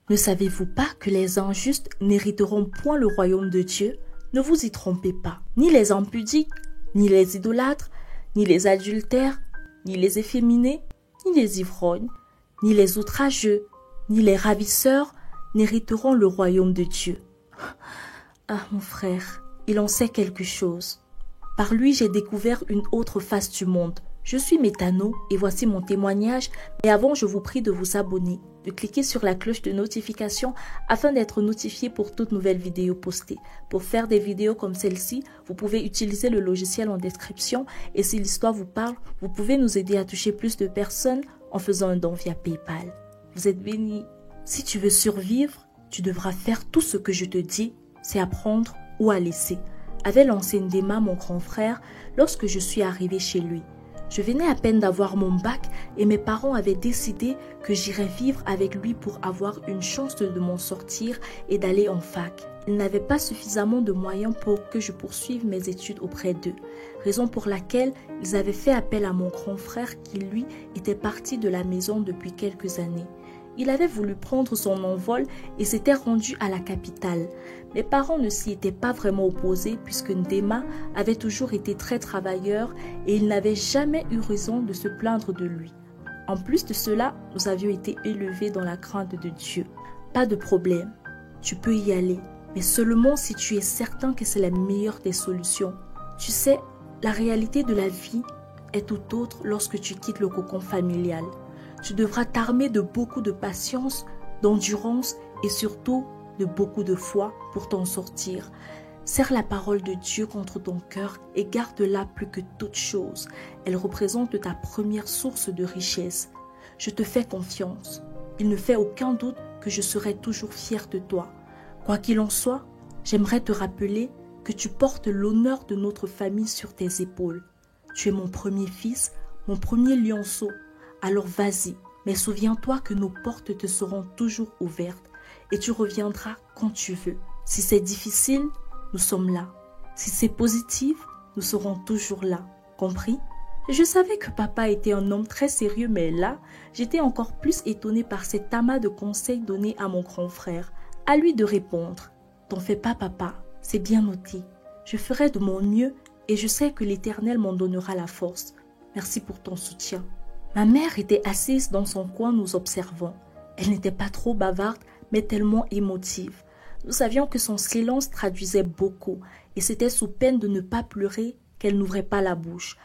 Ne savez-vous pas que les injustes n'hériteront point le royaume de Dieu? Ne vous y trompez pas. Ni les impudiques, ni les idolâtres, ni les adultères, ni les efféminés, ni les ivrognes, ni les outrageux, ni les ravisseurs n'hériteront le royaume de Dieu. Ah, mon frère, il en sait quelque chose. Par lui, j'ai découvert une autre face du monde. Je suis Méthano et voici mon témoignage, mais avant, je vous prie de vous abonner, de cliquer sur la cloche de notification afin d'être notifié pour toute nouvelle vidéo postée. Pour faire des vidéos comme celle-ci, vous pouvez utiliser le logiciel en description et si l'histoire vous parle, vous pouvez nous aider à toucher plus de personnes en faisant un don via PayPal. Vous êtes bénis. Si tu veux survivre, tu devras faire tout ce que je te dis, c'est à prendre ou à laisser, avait lancé Ndema, mon grand frère, lorsque je suis arrivée chez lui. Je venais à peine d'avoir mon bac et mes parents avaient décidé que j'irais vivre avec lui pour avoir une chance de m'en sortir et d'aller en fac. Ils n'avaient pas suffisamment de moyens pour que je poursuive mes études auprès d'eux, raison pour laquelle ils avaient fait appel à mon grand frère qui, lui, était parti de la maison depuis quelques années. Il avait voulu prendre son envol et s'était rendu à la capitale. Mes parents ne s'y étaient pas vraiment opposés puisque Ndema avait toujours été très travailleur et ils n'avaient jamais eu raison de se plaindre de lui. En plus de cela, nous avions été élevés dans la crainte de Dieu. Pas de problème, tu peux y aller, mais seulement si tu es certain que c'est la meilleure des solutions. Tu sais, la réalité de la vie est tout autre lorsque tu quittes le cocon familial. Tu devras t'armer de beaucoup de patience, d'endurance et surtout de beaucoup de foi pour t'en sortir. Serre la parole de Dieu contre ton cœur et garde-la plus que toute chose. Elle représente ta première source de richesse. Je te fais confiance. Il ne fait aucun doute que je serai toujours fière de toi. Quoi qu'il en soit, j'aimerais te rappeler que tu portes l'honneur de notre famille sur tes épaules. Tu es mon premier fils, mon premier lionceau. Alors vas-y, mais souviens-toi que nos portes te seront toujours ouvertes et tu reviendras quand tu veux. Si c'est difficile, nous sommes là. Si c'est positif, nous serons toujours là. Compris? Je savais que papa était un homme très sérieux, mais là, j'étais encore plus étonnée par cet amas de conseils donnés à mon grand frère. À lui de répondre. T'en fais pas, papa, c'est bien noté. Je ferai de mon mieux et je sais que l'Éternel m'en donnera la force. Merci pour ton soutien. Ma mère était assise dans son coin nous observant. Elle n'était pas trop bavarde, mais tellement émotive. Nous savions que son silence traduisait beaucoup, et c'était sous peine de ne pas pleurer qu'elle n'ouvrait pas la bouche.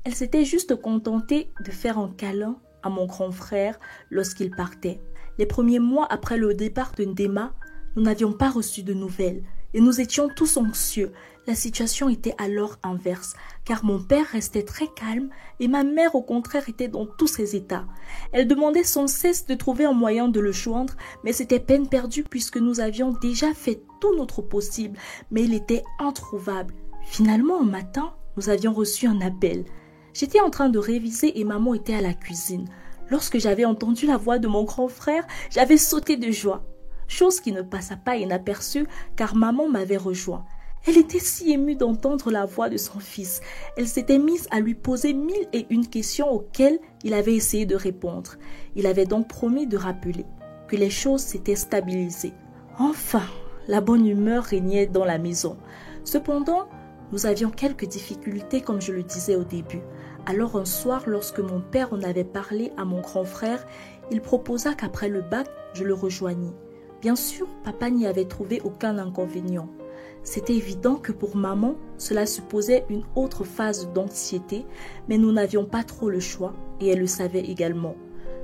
Elle s'était juste contentée de faire un câlin à mon grand frère lorsqu'il partait. Les premiers mois après le départ de Ndema, nous n'avions pas reçu de nouvelles, et nous étions tous anxieux. La situation était alors inverse, car mon père restait très calme et ma mère au contraire était dans tous ses états. Elle demandait sans cesse de trouver un moyen de le joindre, mais c'était peine perdue puisque nous avions déjà fait tout notre possible, mais il était introuvable. Finalement, un matin, nous avions reçu un appel. J'étais en train de réviser et maman était à la cuisine. Lorsque j'avais entendu la voix de mon grand frère, j'avais sauté de joie. Chose qui ne passa pas inaperçue car maman m'avait rejoint. Elle était si émue d'entendre la voix de son fils. Elle s'était mise à lui poser 1001 questions auxquelles il avait essayé de répondre. Il avait donc promis de rappeler que les choses s'étaient stabilisées. Enfin, la bonne humeur régnait dans la maison. Cependant, nous avions quelques difficultés comme je le disais au début. Alors un soir, lorsque mon père en avait parlé à mon grand frère, il proposa qu'après le bac, je le rejoignis. Bien sûr, papa n'y avait trouvé aucun inconvénient. C'était évident que pour maman, cela supposait une autre phase d'anxiété, mais nous n'avions pas trop le choix et elle le savait également.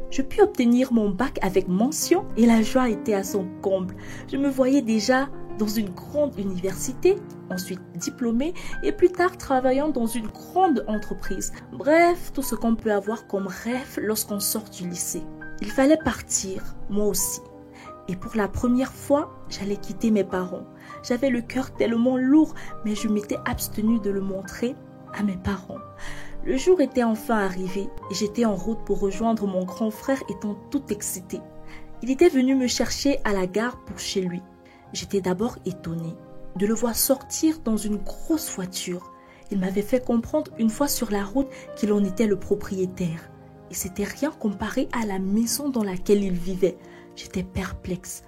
Je pus obtenir mon bac avec mention et la joie était à son comble. Je me voyais déjà dans une grande université, ensuite diplômée et plus tard travaillant dans une grande entreprise. Bref, tout ce qu'on peut avoir comme rêve lorsqu'on sort du lycée. Il fallait partir, moi aussi. Et pour la première fois, j'allais quitter mes parents. J'avais le cœur tellement lourd, mais je m'étais abstenue de le montrer à mes parents. Le jour était enfin arrivé et j'étais en route pour rejoindre mon grand frère étant toute excitée. Il était venu me chercher à la gare pour chez lui. J'étais d'abord étonnée de le voir sortir dans une grosse voiture. Il m'avait fait comprendre une fois sur la route qu'il en était le propriétaire. Et c'était rien comparé à la maison dans laquelle il vivait. J'étais perplexe.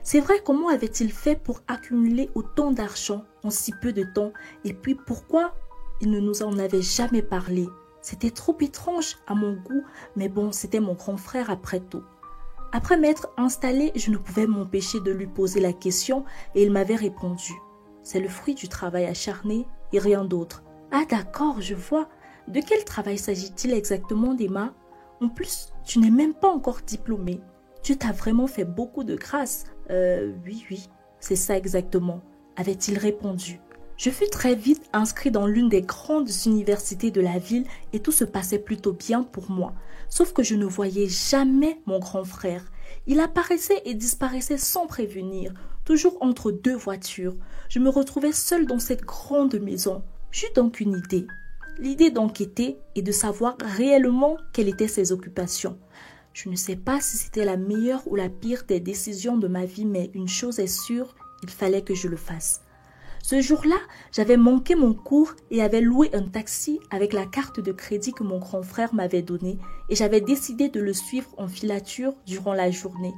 C'est vrai, comment avait-il fait pour accumuler autant d'argent en si peu de temps? Et puis pourquoi il ne nous en avait jamais parlé? C'était trop étrange à mon goût, mais bon, c'était mon grand frère après tout. Après m'être installée, je ne pouvais m'empêcher de lui poser la question et il m'avait répondu. C'est le fruit du travail acharné et rien d'autre. Ah d'accord, je vois. De quel travail s'agit-il exactement, Dema? En plus, tu n'es même pas encore diplômée. Dieu t'a vraiment fait beaucoup de grâce. Oui, c'est ça exactement, avait-il répondu. Je fus très vite inscrit dans l'une des grandes universités de la ville et tout se passait plutôt bien pour moi. Sauf que je ne voyais jamais mon grand frère. Il apparaissait et disparaissait sans prévenir, toujours entre deux voitures. Je me retrouvais seule dans cette grande maison. J'eus donc une idée. L'idée d'enquêter et de savoir réellement quelles étaient ses occupations. Je ne sais pas si c'était la meilleure ou la pire des décisions de ma vie, mais une chose est sûre, il fallait que je le fasse. Ce jour-là, j'avais manqué mon cours et avais loué un taxi avec la carte de crédit que mon grand frère m'avait donnée et j'avais décidé de le suivre en filature durant la journée.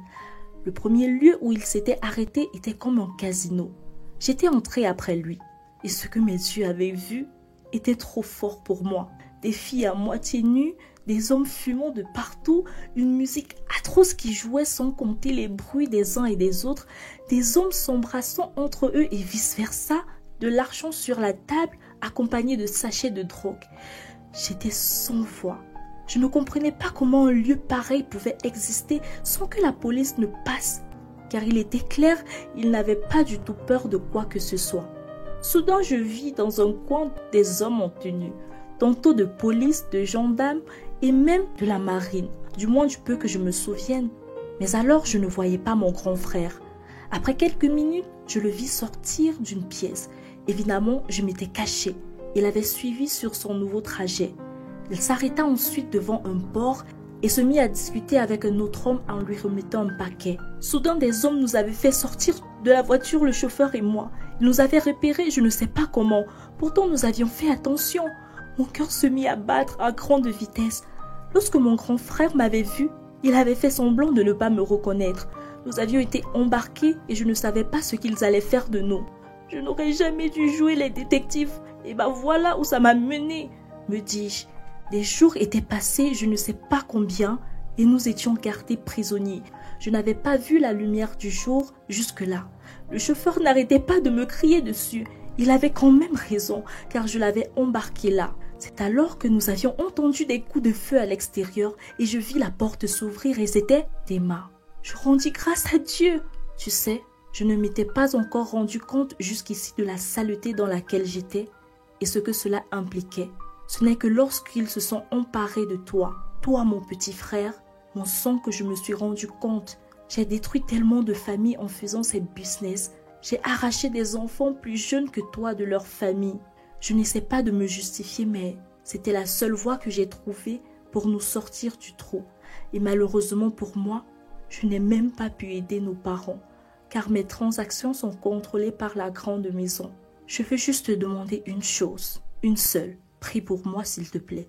Le premier lieu où il s'était arrêté était comme un casino. J'étais entrée après lui et ce que mes yeux avaient vu était trop fort pour moi. Des filles à moitié nues, des hommes fumant de partout, une musique atroce qui jouait sans compter les bruits des uns et des autres, des hommes s'embrassant entre eux et vice-versa, de l'argent sur la table accompagné de sachets de drogue. J'étais sans voix. Je ne comprenais pas comment un lieu pareil pouvait exister sans que la police ne passe, car il était clair, il n'avait pas du tout peur de quoi que ce soit. Soudain, je vis dans un coin des hommes en tenue, tantôt de police, de gendarmes et même de la marine, du moins du peu que je me souvienne. Mais alors, je ne voyais pas mon grand frère. Après quelques minutes, je le vis sortir d'une pièce. Évidemment, je m'étais cachée. Il avait suivi sur son nouveau trajet. Il s'arrêta ensuite devant un port et se mit à discuter avec un autre homme en lui remettant un paquet. Soudain, des hommes nous avaient fait sortir de la voiture, le chauffeur et moi. Ils nous avaient repérés, je ne sais pas comment. Pourtant, nous avions fait attention. Mon cœur se mit à battre à grande vitesse. Lorsque mon grand frère m'avait vu, il avait fait semblant de ne pas me reconnaître. Nous avions été embarqués et je ne savais pas ce qu'ils allaient faire de nous. Je n'aurais jamais dû jouer les détectives. Et ben voilà où ça m'a mené, me dis-je. Des jours étaient passés, je ne sais pas combien, et nous étions gardés prisonniers. Je n'avais pas vu la lumière du jour jusque-là. Le chauffeur n'arrêtait pas de me crier dessus. Il avait quand même raison, car je l'avais embarqué là. C'est alors que nous avions entendu des coups de feu à l'extérieur et je vis la porte s'ouvrir et c'était Dema. Je rendis grâce à Dieu. Tu sais, je ne m'étais pas encore rendu compte jusqu'ici de la saleté dans laquelle j'étais et ce que cela impliquait. Ce n'est que lorsqu'ils se sont emparés de toi, mon petit frère, mon sang, que je me suis rendu compte. J'ai détruit tellement de familles en faisant ces business. J'ai arraché des enfants plus jeunes que toi de leur famille. Je n'essaie pas de me justifier, mais c'était la seule voie que j'ai trouvée pour nous sortir du trou. Et malheureusement pour moi, je n'ai même pas pu aider nos parents, car mes transactions sont contrôlées par la grande maison. Je veux juste te demander une chose, une seule. Prie pour moi, s'il te plaît.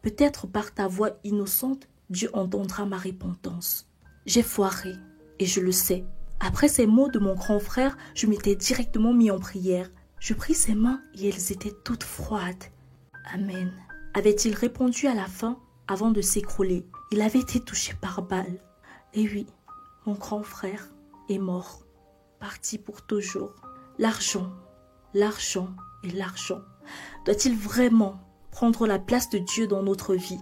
Peut-être par ta voix innocente, Dieu entendra ma repentance. J'ai foiré, et je le sais. Après ces mots de mon grand frère, je m'étais directement mis en prière. Je pris ses mains et elles étaient toutes froides. Amen, avait-il répondu à la fin avant de s'écrouler. Il avait été touché par balle. Et oui, mon grand frère est mort, parti pour toujours. L'argent et l'argent. Doit-il vraiment prendre la place de Dieu dans notre vie?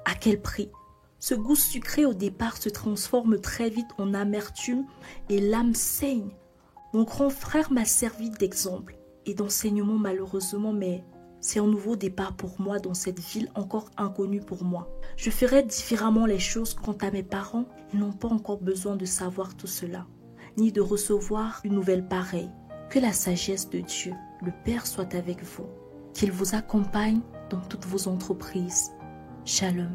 À quel prix? Ce goût sucré au départ se transforme très vite en amertume et l'âme saigne. Mon grand frère m'a servi d'exemple et d'enseignement malheureusement, mais c'est un nouveau départ pour moi dans cette ville encore inconnue pour moi. Je ferai différemment les choses. Quant à mes parents, ils n'ont pas encore besoin de savoir tout cela, ni de recevoir une nouvelle pareille. Que la sagesse de Dieu, le Père, soit avec vous, qu'il vous accompagne dans toutes vos entreprises. Shalom.